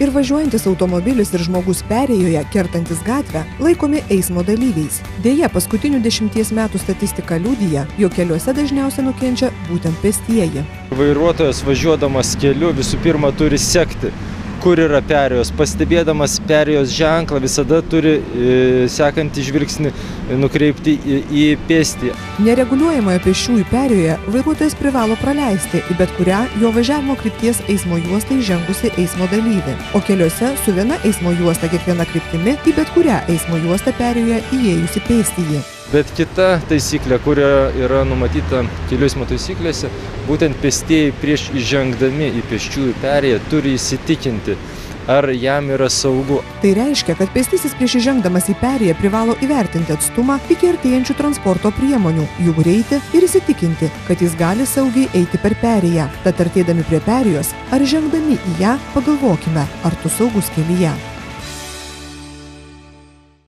Ir važiuojantis automobilis ir žmogus perėjoje, kertantis gatvę, laikomi eismo dalyviais. Deja, paskutinių 10 metų statistika liudija, jog keliuose dažniausiai nukenčia būtent pėstieji. Vairuotojas važiuodamas keliu visų pirma turi sekti, kur yra perėjos. Pastebėdamas perėjos ženklą visada turi sekantį žvilgsnį nukreipti į pėstį. Nereguliuojamoje pėsčiųjų perėjoje vairuotojas privalo praleisti į bet kurią jo važiavimo krypties eismo juostą įžengusi eismo dalyvį, o keliuose su viena eismo juosta kiekviena kryptimi į bet kurią eismo juostą perėjoje įėjusi pėstįjį. Bet kita taisyklė, kuri yra numatyta kelių eismo taisyklėse, būtent pėstieji prieš įžengdami į pėsčiųjų perėją turi įsitikinti, ar jam yra saugu. Tai reiškia, kad pėstysis prieš įžengdamas į perėją privalo įvertinti atstumą iki artėjančių transporto priemonių, jų greitį ir įsitikinti, kad jis gali saugiai eiti per perėją. Tad artėdami prie perėjos ar žengdami į ją, pagalvokime, ar tu saugus kelyje.